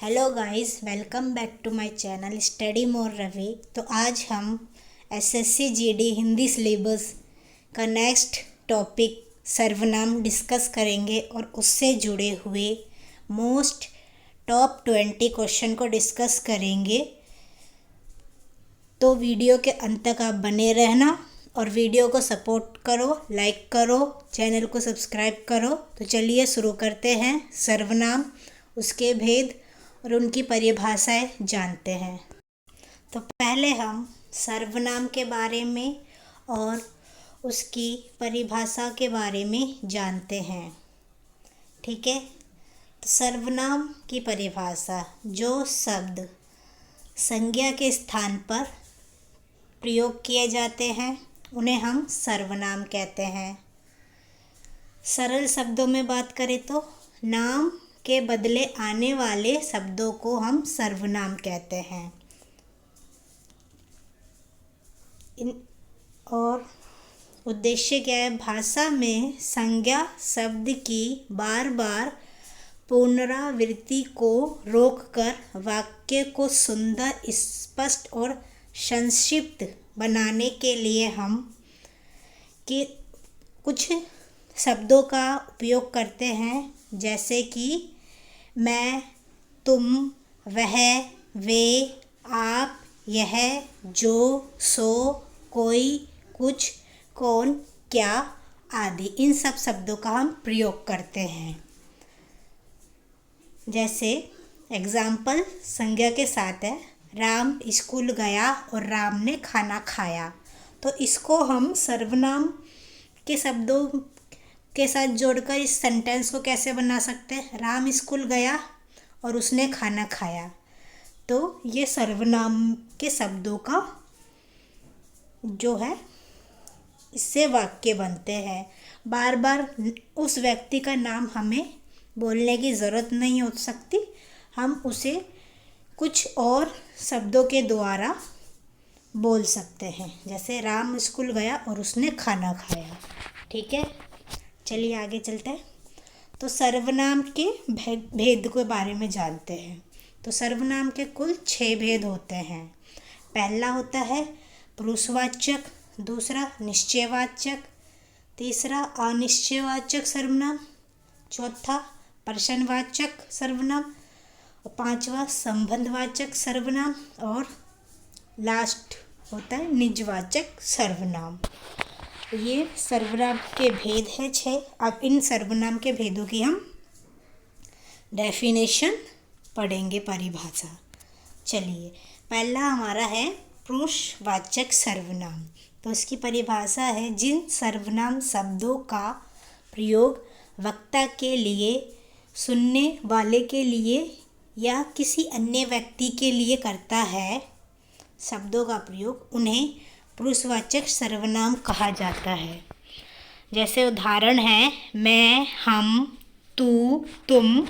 Hello guys, welcome back to my channel study more Ravi. तो आज हम एसएससी जीडी हिंदी सिलेबस का नेक्स्ट टॉपिक सर्वनाम डिस्कस करेंगे और उससे जुड़े हुए मोस्ट टॉप 20 क्वेश्चन को डिस्कस करेंगे। तो वीडियो के अंत तक आप बने रहना और वीडियो को सपोर्ट करो, लाइक करो, चैनल को सब्सक्राइब करो। तो चलिए शुरू करते हैं। सर्वनाम, उसके भेद और उनकी परिभाषाएं जानते हैं। तो पहले हम सर्वनाम के बारे में और उसकी परिभाषा के बारे में जानते हैं। ठीक है। तो सर्वनाम की परिभाषा, जो शब्द संज्ञा के स्थान पर प्रयोग किए जाते हैं उन्हें हम सर्वनाम कहते हैं। सरल शब्दों में बात करें तो नाम के बदले आने वाले शब्दों को हम सर्वनाम कहते हैं। और उद्देश्य क्या है? भाषा में संज्ञा शब्द की बार बार पुनरावृत्ति को रोककर वाक्य को सुंदर, स्पष्ट और संक्षिप्त बनाने के लिए हम कुछ शब्दों का उपयोग करते हैं, जैसे कि मैं, तुम, वह, वे, आप, यह, जो, सो, कोई, कुछ, कौन, क्या आदि। इन सब शब्दों का हम प्रयोग करते हैं। जैसे एग्जाम्पल संज्ञा के साथ है, राम स्कूल गया और राम ने खाना खाया। तो इसको हम सर्वनाम के शब्दों के साथ जोड़कर इस सेंटेंस को कैसे बना सकते हैं? राम स्कूल गया और उसने खाना खाया। तो ये सर्वनाम के शब्दों का जो है, इससे वाक्य बनते हैं। बार बार उस व्यक्ति का नाम हमें बोलने की ज़रूरत नहीं हो सकती, हम उसे कुछ और शब्दों के द्वारा बोल सकते हैं। जैसे राम स्कूल गया और उसने खाना खाया। ठीक है, चलिए आगे चलते हैं। तो सर्वनाम के भेद के बारे में जानते हैं। तो सर्वनाम के कुल 6 भेद होते हैं। पहला होता है पुरुषवाचक, दूसरा निश्चयवाचक, तीसरा अनिश्चयवाचक सर्वनाम, चौथा प्रश्नवाचक सर्वनाम, और पांचवा संबंधवाचक सर्वनाम, और लास्ट होता है निजवाचक सर्वनाम। ये सर्वनाम के भेद हैं 6। अब इन सर्वनाम के भेदों की हम डेफिनेशन पढ़ेंगे, परिभाषा। चलिए, पहला हमारा है पुरुषवाचक सर्वनाम। तो इसकी परिभाषा है, जिन सर्वनाम शब्दों का प्रयोग वक्ता के लिए, सुनने वाले के लिए या किसी अन्य व्यक्ति के लिए करता है, शब्दों का प्रयोग, उन्हें पुरुषवाचक सर्वनाम कहा जाता है। जैसे उदाहरण है मैं, हम, तू, तुम,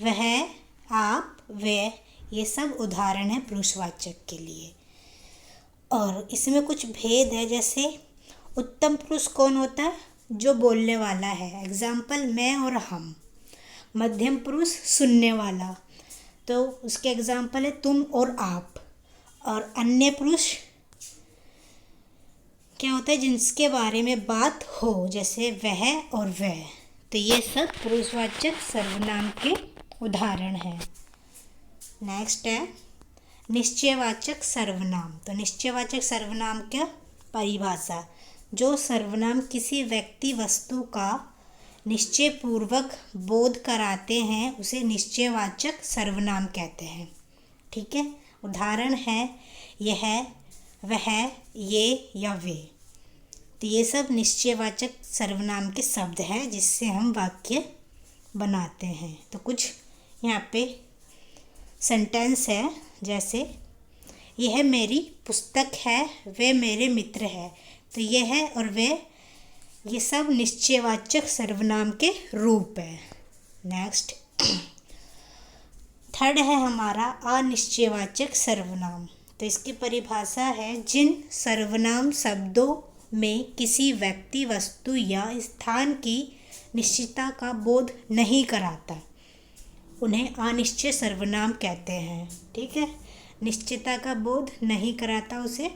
वह, आप, वे। ये सब उदाहरण है पुरुषवाचक के लिए। और इसमें कुछ भेद है। जैसे उत्तम पुरुष कौन होता है? जो बोलने वाला है। एग्जाम्पल मैं और हम। मध्यम पुरुष सुनने वाला, तो उसके एग्जाम्पल है तुम और आप। और अन्य पुरुष क्या होता है? जिसके बारे में बात हो, जैसे वह और वह। तो ये सब पुरुषवाचक सर्वनाम के उदाहरण हैं। नेक्स्ट है निश्चयवाचक सर्वनाम। तो निश्चयवाचक सर्वनाम क्या परिभाषा, जो सर्वनाम किसी व्यक्ति वस्तु का निश्चय पूर्वक बोध कराते हैं उसे निश्चयवाचक सर्वनाम कहते हैं। ठीक है, उदाहरण है यह, वह, ये या वे। तो ये सब निश्चयवाचक सर्वनाम के शब्द हैं जिससे हम वाक्य बनाते हैं। तो कुछ यहाँ पे सेंटेंस है, जैसे यह मेरी पुस्तक है, वे मेरे मित्र हैं। तो यह है और वे, ये सब निश्चयवाचक सर्वनाम के रूप है। नेक्स्ट थर्ड है हमारा अनिश्चयवाचक सर्वनाम। तो इसकी परिभाषा है, जिन सर्वनाम शब्दों में किसी व्यक्ति, वस्तु या स्थान की निश्चितता का बोध नहीं कराता उन्हें अनिश्चय सर्वनाम कहते हैं। ठीक है, निश्चितता का बोध नहीं कराता उसे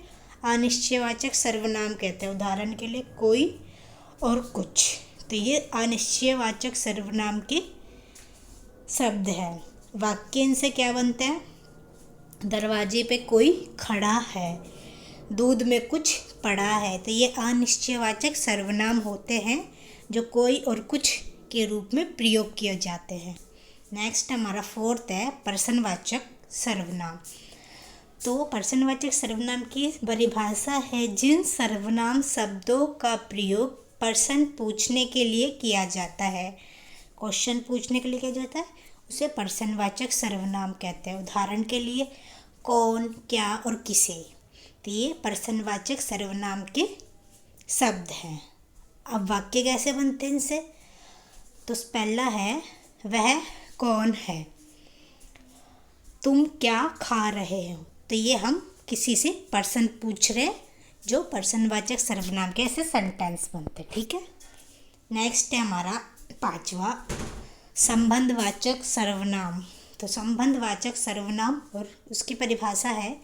अनिश्चयवाचक सर्वनाम कहते हैं। उदाहरण के लिए कोई और कुछ, तो ये अनिश्चयवाचक सर्वनाम के शब्द है। वाक्य इनसे क्या बनते हैं? दरवाजे पे कोई खड़ा है, दूध में कुछ पड़ा है, तो ये अनिश्चयवाचक सर्वनाम होते हैं जो कोई और कुछ के रूप में प्रयोग किए जाते हैं। नेक्स्ट हमारा फोर्थ है प्रश्नवाचक सर्वनाम। तो प्रश्नवाचक सर्वनाम की परिभाषा है जिन सर्वनाम शब्दों का प्रयोग प्रश्न पूछने के लिए किया जाता है। क्वेश्चन पूछने के लिए किया जाता है उसे प्रश्नवाचक सर्वनाम कहते हैं। उदाहरण के लिए कौन, क्या और किसे, तो ये प्रश्नवाचक सर्वनाम के शब्द हैं। अब वाक्य कैसे बनते हैं इनसे? तो पहला है वह कौन है, तुम क्या खा रहे हो, तो ये हम किसी से प्रश्न पूछ रहे हैं जो प्रश्नवाचक सर्वनाम के ऐसे सेंटेंस बनते हैं। ठीक है, नेक्स्ट है हमारा पांचवा संबंधवाचक सर्वनाम। तो संबंधवाचक सर्वनाम और उसकी परिभाषा है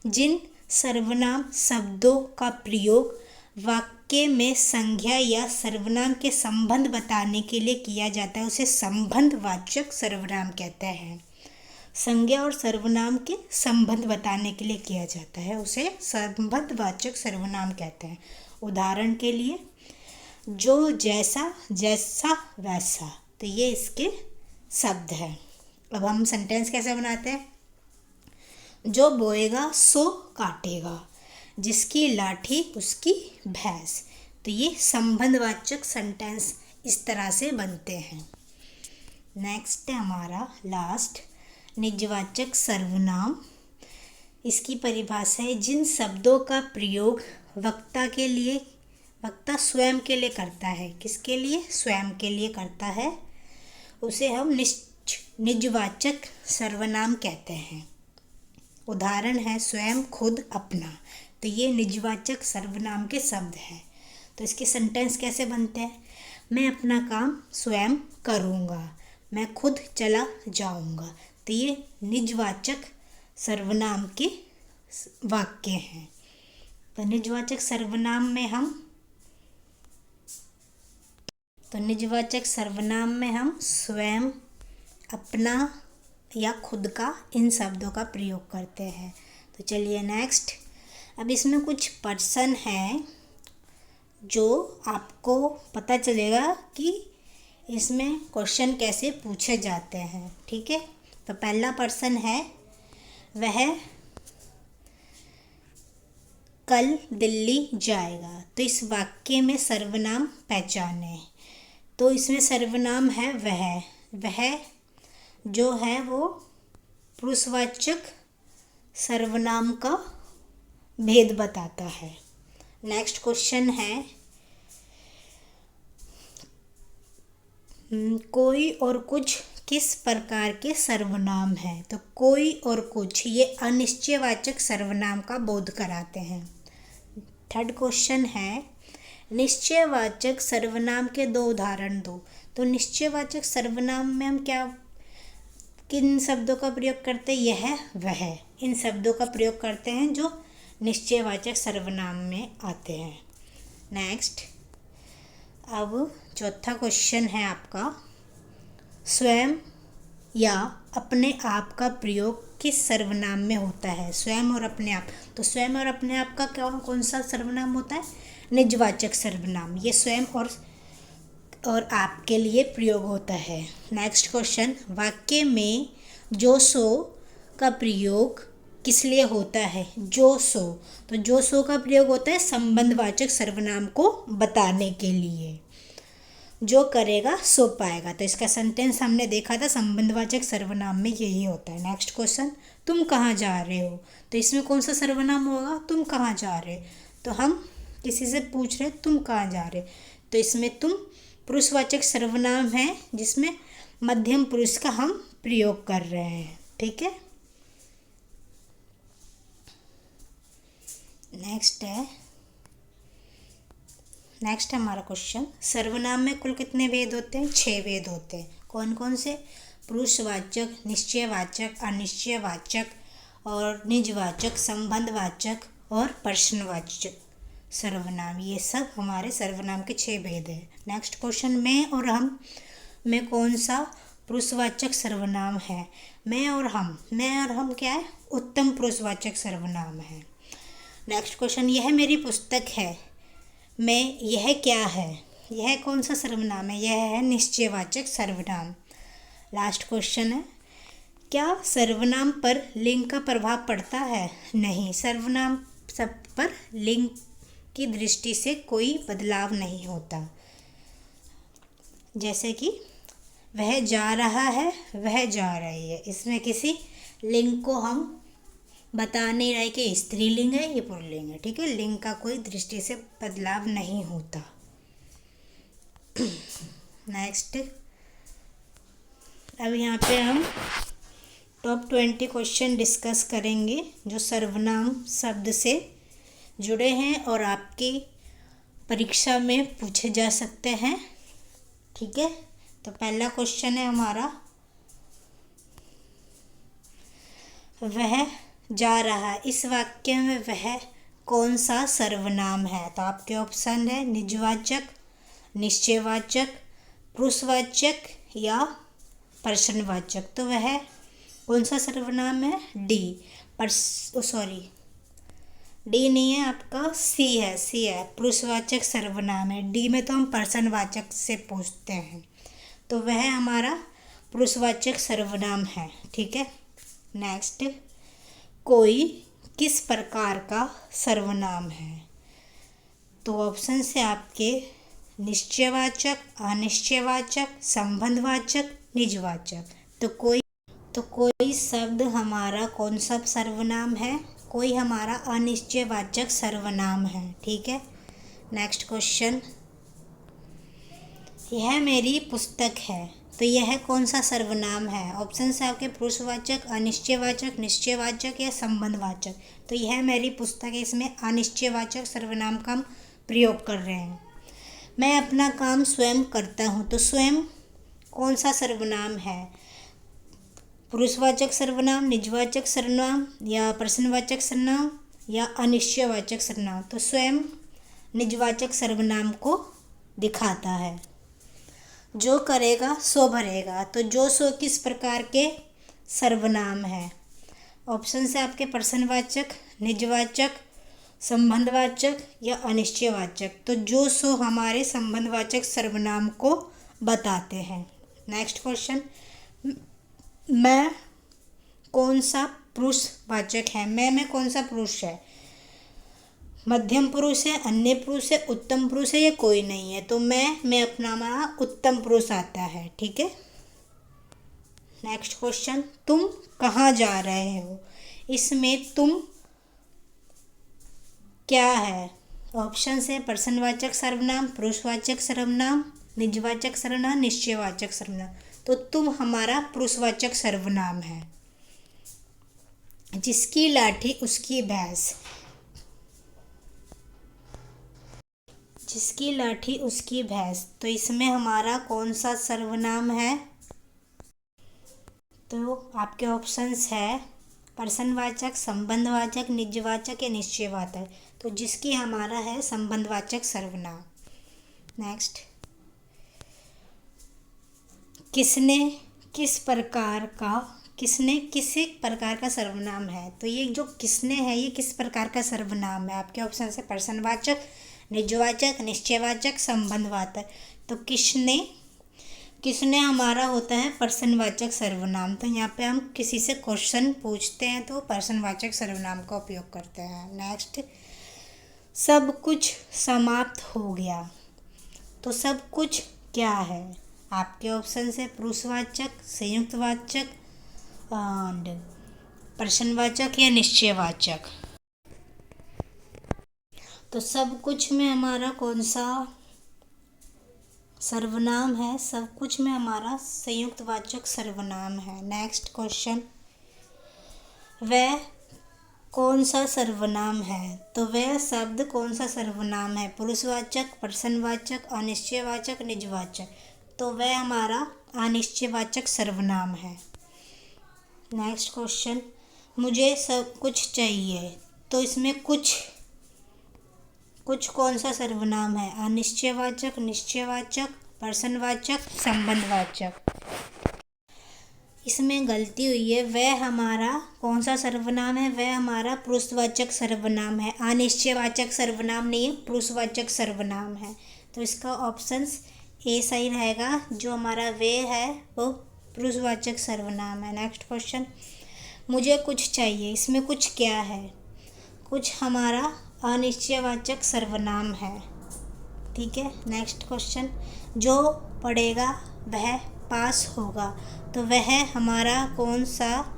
जिन सर्वनाम शब्दों का प्रयोग वाक्य में संज्ञा या सर्वनाम के संबंध बताने के लिए किया जाता है उसे संबंधवाचक सर्वनाम कहते हैं। संज्ञा और सर्वनाम के संबंध बताने के लिए किया जाता है उसे संबंधवाचक सर्वनाम कहते हैं। उदाहरण के लिए जो, जैसा, जैसा, वैसा, तो ये इसके शब्द हैं। अब हम सेंटेंस कैसे बनाते हैं? जो बोएगा सो काटेगा, जिसकी लाठी उसकी भैंस, तो ये संबंधवाचक सेंटेंस इस तरह से बनते हैं। नेक्स्ट है हमारा लास्ट निजवाचक सर्वनाम। इसकी परिभाषा है जिन शब्दों का प्रयोग वक्ता स्वयं के लिए करता है। किसके लिए? स्वयं के लिए करता है, उसे हम निजवाचक सर्वनाम कहते हैं। उदाहरण है स्वयं, खुद, अपना, तो ये निजवाचक सर्वनाम के शब्द हैं। तो इसके सेंटेंस कैसे बनते हैं? मैं अपना काम स्वयं करूँगा, मैं खुद चला जाऊँगा, तो ये निजवाचक सर्वनाम के वाक्य हैं। तो निजवाचक सर्वनाम में हम स्वयं, अपना या खुद का इन शब्दों का प्रयोग करते हैं। तो चलिए नेक्स्ट, अब इसमें कुछ पर्सन हैं जो आपको पता चलेगा कि इसमें क्वेश्चन कैसे पूछे जाते हैं। ठीक है, तो पहला पर्सन है वह कल दिल्ली जाएगा, तो इस वाक्य में सर्वनाम पहचाने। तो इसमें सर्वनाम है वह जो है वो पुरुषवाचक सर्वनाम का भेद बताता है। नेक्स्ट क्वेश्चन है कोई और कुछ किस प्रकार के सर्वनाम है? तो कोई और कुछ ये अनिश्चयवाचक सर्वनाम का बोध कराते हैं। थर्ड क्वेश्चन है निश्चयवाचक सर्वनाम के दो उदाहरण दो। तो निश्चयवाचक सर्वनाम में हम किन शब्दों का प्रयोग करते हैं? यह, वह, इन शब्दों का प्रयोग करते हैं जो निश्चयवाचक सर्वनाम में आते हैं। नेक्स्ट, अब चौथा क्वेश्चन है आपका स्वयं या अपने आप का प्रयोग किस सर्वनाम में होता है? स्वयं और अपने आप, तो स्वयं और अपने आप का कौन सा सर्वनाम होता है? निजवाचक सर्वनाम। ये स्वयं और आप के लिए प्रयोग होता है। नेक्स्ट क्वेश्चन, वाक्य में जो सो का प्रयोग किस लिए होता है? जो सो, तो जो सो का प्रयोग होता है संबंधवाचक सर्वनाम को बताने के लिए। जो करेगा सो पाएगा, तो इसका सेंटेंस हमने देखा था संबंधवाचक सर्वनाम में यही होता है। नेक्स्ट क्वेश्चन, तुम कहाँ जा रहे हो? तो इसमें कौन सा सर्वनाम होगा? तुम कहाँ जा रहे हो, तो हम किसी से पूछ रहे तुम कहाँ जा रहे, तो इसमें तुम पुरुषवाचक सर्वनाम है जिसमें मध्यम पुरुष का हम प्रयोग कर रहे हैं। ठीक है, नेक्स्ट हमारा क्वेश्चन, सर्वनाम में कुल कितने भेद होते हैं? 6 भेद होते हैं। कौन कौन से? पुरुषवाचक, निश्चयवाचक, अनिश्चयवाचक और निजवाचक, संबंधवाचक और प्रश्नवाचक सर्वनाम। ये सब हमारे सर्वनाम के 6 भेद हैं। नेक्स्ट क्वेश्चन, मैं और हम में कौन सा पुरुषवाचक सर्वनाम है? मैं और हम क्या है? उत्तम पुरुषवाचक सर्वनाम है। नेक्स्ट क्वेश्चन, यह मेरी पुस्तक है। मैं, यह क्या है? यह कौन सा सर्वनाम है? यह है निश्चयवाचक सर्वनाम। लास्ट क्वेश्चन है, क्या सर्वनाम पर लिंग का प्रभाव पड़ता है? नहीं, सर्वनाम सब पर लिंग की दृष्टि से कोई बदलाव नहीं होता। जैसे कि वह जा रहा है, वह जा रही है, इसमें किसी लिंग को हम बता नहीं रहे कि स्त्रीलिंग है ये पुल्लिंग है। ठीक है, लिंग का कोई दृष्टि से बदलाव नहीं होता। नेक्स्ट, अब यहाँ पे हम टॉप 20 क्वेश्चन डिस्कस करेंगे जो सर्वनाम शब्द से जुड़े हैं और आपकी परीक्षा में पूछे जा सकते हैं। ठीक है, तो पहला क्वेश्चन है हमारा, वह जा रहा है। इस वाक्य में वह कौन सा सर्वनाम है? तो आपके ऑप्शन है निजवाचक, निश्चयवाचक, पुरुषवाचक या प्रश्नवाचक। तो वह कौन सा सर्वनाम है? डी। डी नहीं है आपका, सी है, पुरुषवाचक सर्वनाम है। डी में तो हम प्रश्नवाचक से पूछते हैं, तो वह हमारा पुरुषवाचक सर्वनाम है। ठीक है, नेक्स्ट, कोई किस प्रकार का सर्वनाम है? तो ऑप्शन से आपके निश्चयवाचक, अनिश्चयवाचक, संबंधवाचक, निजवाचक। तो कोई शब्द हमारा कौन सा सर्वनाम है? कोई हमारा अनिश्चयवाचक सर्वनाम है। ठीक है, नेक्स्ट क्वेश्चन, यह मेरी पुस्तक है। तो यह कौन सा सर्वनाम है? ऑप्शन से आपके पुरुषवाचक, अनिश्चयवाचक, निश्चयवाचक या संबंधवाचक। तो यह मेरी पुस्तक है, इसमें अनिश्चयवाचक सर्वनाम का हम प्रयोग कर रहे हैं। मैं अपना काम स्वयं करता हूँ। तो स्वयं कौन सा सर्वनाम है? पुरुषवाचक सर्वनाम, निजवाचक सर्वनाम या प्रश्नवाचक सर्वनाम या अनिश्चयवाचक सर्वनाम। तो स्वयं निजवाचक सर्वनाम को दिखाता है। जो करेगा सो भरेगा। तो जो सो किस प्रकार के सर्वनाम है? ऑप्शन से आपके प्रश्नवाचक, निजवाचक, संबंधवाचक या अनिश्चयवाचक। तो जो सो हमारे संबंधवाचक सर्वनाम को बताते हैं। नेक्स्ट क्वेश्चन, मैं कौन सा पुरुषवाचक है? मैं में कौन सा पुरुष है? मध्यम पुरुष है, अन्य पुरुष है, उत्तम पुरुष है या कोई नहीं है? तो मैं अपना हमारा उत्तम पुरुष आता है। ठीक है, नेक्स्ट क्वेश्चन, तुम कहाँ जा रहे हो? इसमें तुम क्या है? ऑप्शन से प्रश्नवाचक सर्वनाम, पुरुषवाचक सर्वनाम, निजवाचक सर्वनाम, निश्चयवाचक सर्वनाम। तो तुम हमारा पुरुषवाचक सर्वनाम है। जिसकी लाठी उसकी भैंस। जिसकी लाठी उसकी भैंस। तो इसमें हमारा कौन सा सर्वनाम है? तो आपके ऑप्शंस है प्रश्नवाचक, संबंधवाचक, निजवाचक या निश्चयवाचक। तो जिसकी हमारा है संबंधवाचक सर्वनाम। नेक्स्ट, किसने किस प्रकार का सर्वनाम है? तो ये जो किसने है ये किस प्रकार का सर्वनाम है? आपके ऑप्शन से प्रश्नवाचक, निजवाचक, निश्चयवाचक, संबंधवाचक। तो किसने हमारा होता है प्रश्नवाचक सर्वनाम। तो यहाँ पे हम किसी से क्वेश्चन पूछते हैं तो प्रश्नवाचक सर्वनाम का उपयोग करते हैं। नेक्स्ट, सब कुछ समाप्त हो गया। तो सब कुछ क्या है? आपके ऑप्शन से पुरुषवाचक, संयुक्तवाचक, प्रश्नवाचक या निश्चयवाचक। तो सब कुछ में हमारा कौन सा सर्वनाम है? सब कुछ में हमारा संयुक्तवाचक सर्वनाम है। नेक्स्ट क्वेश्चन, वह कौन सा सर्वनाम है? तो वह शब्द कौन सा सर्वनाम है? पुरुषवाचक, प्रश्नवाचक, अनिश्चयवाचक, निजवाचक। तो वह हमारा अनिश्चयवाचक सर्वनाम है। नेक्स्ट क्वेश्चन, मुझे सब कुछ चाहिए, तो इसमें कुछ कौन सा सर्वनाम है? अनिश्चयवाचक, निश्चयवाचक, प्रश्नवाचक, संबंधवाचक। इसमें गलती हुई है। वह हमारा कौन सा सर्वनाम है? वह हमारा पुरुषवाचक सर्वनाम है। अनिश्चयवाचक सर्वनाम नहीं है, पुरुषवाचक सर्वनाम है। तो इसका ऑप्शंस ए सही रहेगा। जो हमारा वे है वो पुरुषवाचक सर्वनाम है। नेक्स्ट क्वेश्चन, मुझे कुछ चाहिए, इसमें कुछ क्या है? कुछ हमारा अनिश्चयवाचक सर्वनाम है। ठीक है। नेक्स्ट क्वेश्चन, जो पढ़ेगा वह पास होगा, तो वह हमारा कौन सा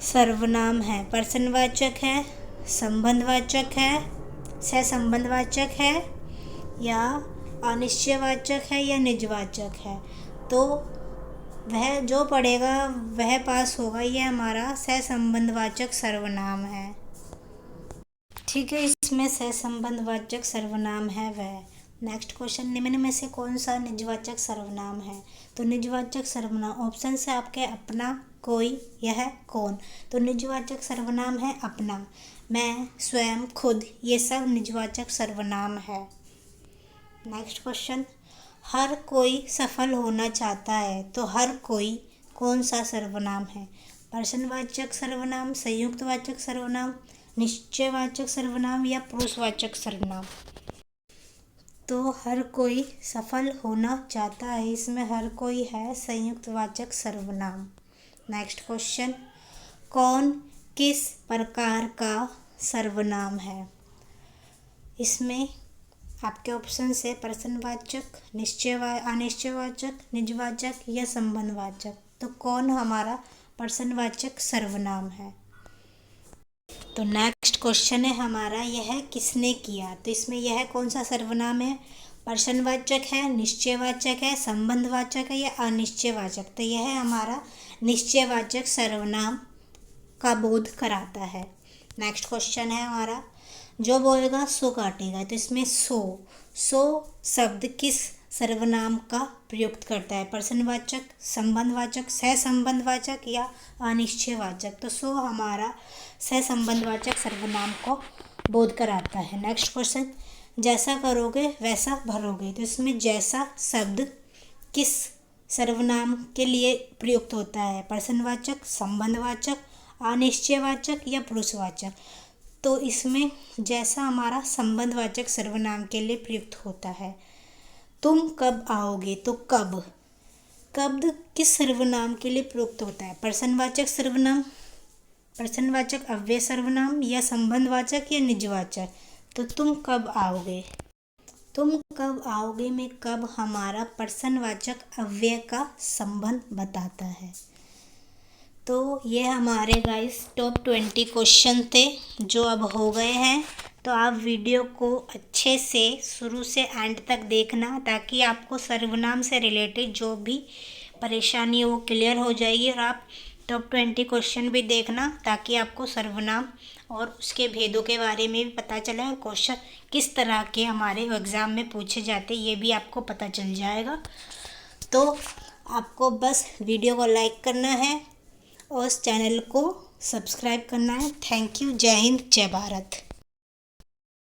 सर्वनाम है? प्रश्नवाचक है, संबंधवाचक है, सहसंबंधवाचक है, या अनिश्चयवाचक है, या निजवाचक है? तो वह जो पढ़ेगा वह पास होगा, यह हमारा सहसंबंधवाचक सर्वनाम है। ठीक है, इसमें सहसंबंधवाचक सर्वनाम है वह। नेक्स्ट क्वेश्चन, निम्न में से कौन सा निजवाचक सर्वनाम है? तो निजवाचक सर्वनाम ऑप्शन से आपके अपना, कोई, यह, कौन। तो निजवाचक सर्वनाम है अपना, मैं, स्वयं, खुद, ये सब निजवाचक सर्वनाम है। नेक्स्ट क्वेश्चन, हर कोई सफल होना चाहता है, तो हर कोई कौन सा सर्वनाम है? प्रश्नवाचक सर्वनाम, संयुक्तवाचक सर्वनाम, निश्चयवाचक सर्वनाम, या पुरुषवाचक सर्वनाम। तो हर कोई सफल होना चाहता है, इसमें हर कोई है संयुक्तवाचक सर्वनाम। नेक्स्ट क्वेश्चन, कौन किस प्रकार का सर्वनाम है? इसमें आपके ऑप्शन से प्रश्नवाचक, अनिश्चयवाचक, निजवाचक, या संबंधवाचक। तो कौन हमारा प्रश्नवाचक सर्वनाम है। तो नेक्स्ट क्वेश्चन है हमारा, यह किसने किया? तो इसमें यह कौन सा सर्वनाम है? प्रश्नवाचक है, निश्चयवाचक है, संबंधवाचक है, या अनिश्चयवाचक? तो यह हमारा निश्चयवाचक सर्वनाम का बोध कराता है। नेक्स्ट क्वेश्चन है हमारा, जो बोलेगा सो काटेगा। तो इसमें सो शब्द किस सर्वनाम का प्रयुक्त करता है? प्रश्नवाचक, संबंधवाचक, सहसंबंधवाचक, या अनिश्चयवाचक? तो सो हमारा सहसंबंधवाचक सर्वनाम को बोध कराता है। नेक्स्ट क्वेश्चन, जैसा करोगे वैसा भरोगे। तो इसमें जैसा शब्द किस सर्वनाम के लिए प्रयुक्त होता है? प्रश्नवाचक, संबंधवाचक, अनिश्चयवाचक, या पुरुषवाचक? तो इसमें जैसा हमारा संबंधवाचक सर्वनाम के लिए प्रयुक्त होता है। तुम कब आओगे? तो कब किस सर्वनाम के लिए प्रयुक्त होता है? प्रश्नवाचक सर्वनाम, प्रश्नवाचक अव्यय सर्वनाम, या संबंधवाचक, या निजवाचक? तो तुम कब आओगे, में कब हमारा प्रश्नवाचक अव्यय का संबंध बताता है। तो ये हमारे गाइस टॉप 20 क्वेश्चन थे जो अब हो गए हैं। तो आप वीडियो को अच्छे से शुरू से एंड तक देखना, ताकि आपको सर्वनाम से रिलेटेड जो भी परेशानी है वो क्लियर हो जाएगी। और आप टॉप 20 क्वेश्चन भी देखना, ताकि आपको सर्वनाम और उसके भेदों के बारे में भी पता चले, और क्वेश्चन किस तरह के हमारे एग्ज़ाम में पूछे जाते ये भी आपको पता चल जाएगा। तो आपको बस वीडियो को लाइक करना है और इस चैनल को सब्सक्राइब करना है। Thank you. जय हिंद, जय भारत।